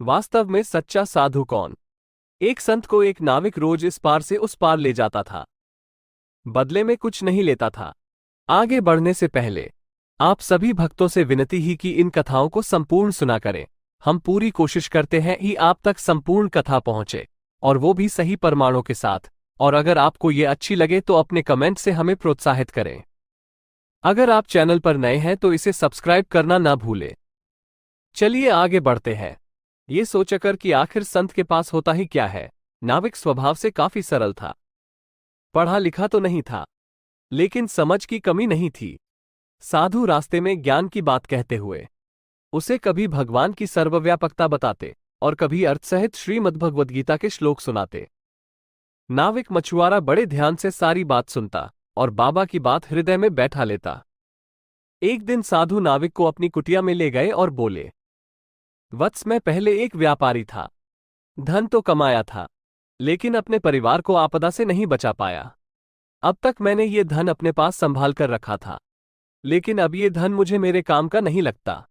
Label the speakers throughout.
Speaker 1: वास्तव में सच्चा साधु कौन? एक संत को एक नाविक रोज इस पार से उस पार ले जाता था। बदले में कुछ नहीं लेता था। आगे बढ़ने से पहले आप सभी भक्तों से विनती ही कि इन कथाओं को संपूर्ण सुना करें। हम पूरी कोशिश करते हैं कि आप तक संपूर्ण कथा पहुंचे, और वो भी सही प्रमाणों के साथ। और अगर आपको ये अच्छी लगे तो अपने कमेंट से हमें प्रोत्साहित करें। अगर आप चैनल पर नए हैं तो इसे सब्सक्राइब करना ना भूलें। चलिए आगे बढ़ते हैं। ये सोचकर कि आखिर संत के पास होता ही क्या है। नाविक स्वभाव से काफी सरल था। पढ़ा लिखा तो नहीं था, लेकिन समझ की कमी नहीं थी। साधु रास्ते में ज्ञान की बात कहते हुए उसे कभी भगवान की सर्वव्यापकता बताते और कभी अर्थ सहित श्रीमद्भगवद्गीता के श्लोक सुनाते। नाविक मछुआरा बड़े ध्यान से सारी बात सुनता और बाबा की बात हृदय में बैठा लेता। एक दिन साधु नाविक को अपनी कुटिया में ले गए और बोले, वत्स, मैं पहले एक व्यापारी था। धन तो कमाया था, लेकिन अपने परिवार को आपदा से नहीं बचा पाया। अब तक मैंने ये धन अपने पास संभाल कर रखा था, लेकिन अब ये धन मुझे मेरे काम का नहीं लगता,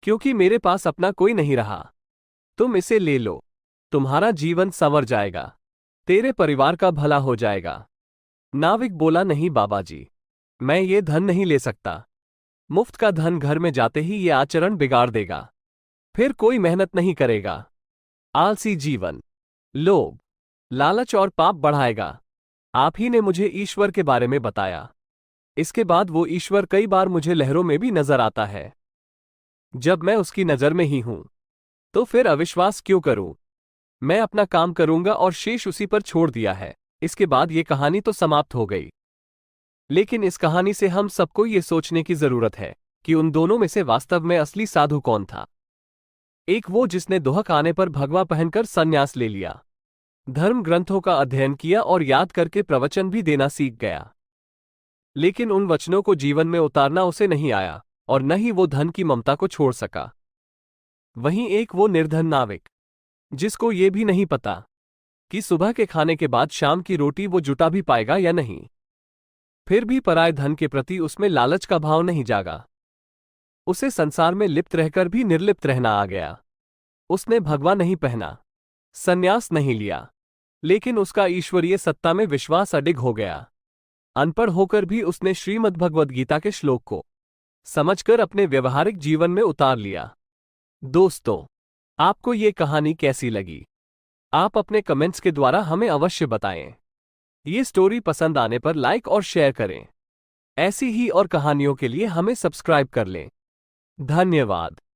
Speaker 1: क्योंकि मेरे पास अपना कोई नहीं रहा। तुम इसे ले लो, तुम्हारा जीवन संवर जाएगा, तेरे परिवार का भला हो जाएगा। नाविक बोला, नहीं बाबा जी, मैं ये धन नहीं ले सकता। मुफ्त का धन घर में जाते ही ये आचरण बिगाड़ देगा, फिर कोई मेहनत नहीं करेगा। आलसी जीवन, लोभ, लालच और पाप बढ़ाएगा। आप ही ने मुझे ईश्वर के बारे में बताया। इसके बाद वो ईश्वर कई बार मुझे लहरों में भी नजर आता है। जब मैं उसकी नजर में ही हूं, तो फिर अविश्वास क्यों करूं? मैं अपना काम करूंगा और शेष उसी पर छोड़ दिया है। इसके बाद ये कहानी तो समाप्त हो गई, लेकिन इस कहानी से हम सबको ये सोचने की जरूरत है कि उन दोनों में से वास्तव में असली साधु कौन था। एक वो जिसने दोहक आने पर भगवा पहनकर संन्यास ले लिया, धर्म ग्रंथों का अध्ययन किया और याद करके प्रवचन भी देना सीख गया, लेकिन उन वचनों को जीवन में उतारना उसे नहीं आया, और न ही वो धन की ममता को छोड़ सका। वहीं एक वो निर्धन नाविक, जिसको ये भी नहीं पता कि सुबह के खाने के बाद शाम की रोटी वो जुटा भी पाएगा या नहीं। फिर भी पराये धन के प्रति उसमें लालच का भाव नहीं जागा। उसे संसार में लिप्त रहकर भी निर्लिप्त रहना आ गया। उसने भगवा नहीं पहना, संन्यास नहीं लिया, लेकिन उसका ईश्वरीय सत्ता में विश्वास अडिग हो गया। अनपढ़ होकर भी उसने श्रीमद्भगवद्गीता के श्लोक को समझकर अपने व्यवहारिक जीवन में उतार लिया। दोस्तों, आपको ये कहानी कैसी लगी? आप अपने कमेंट्स के द्वारा हमें अवश्य बताएं। ये स्टोरी पसंद आने पर लाइक और शेयर करें। ऐसी ही और कहानियों के लिए हमें सब्सक्राइब कर लें। धन्यवाद।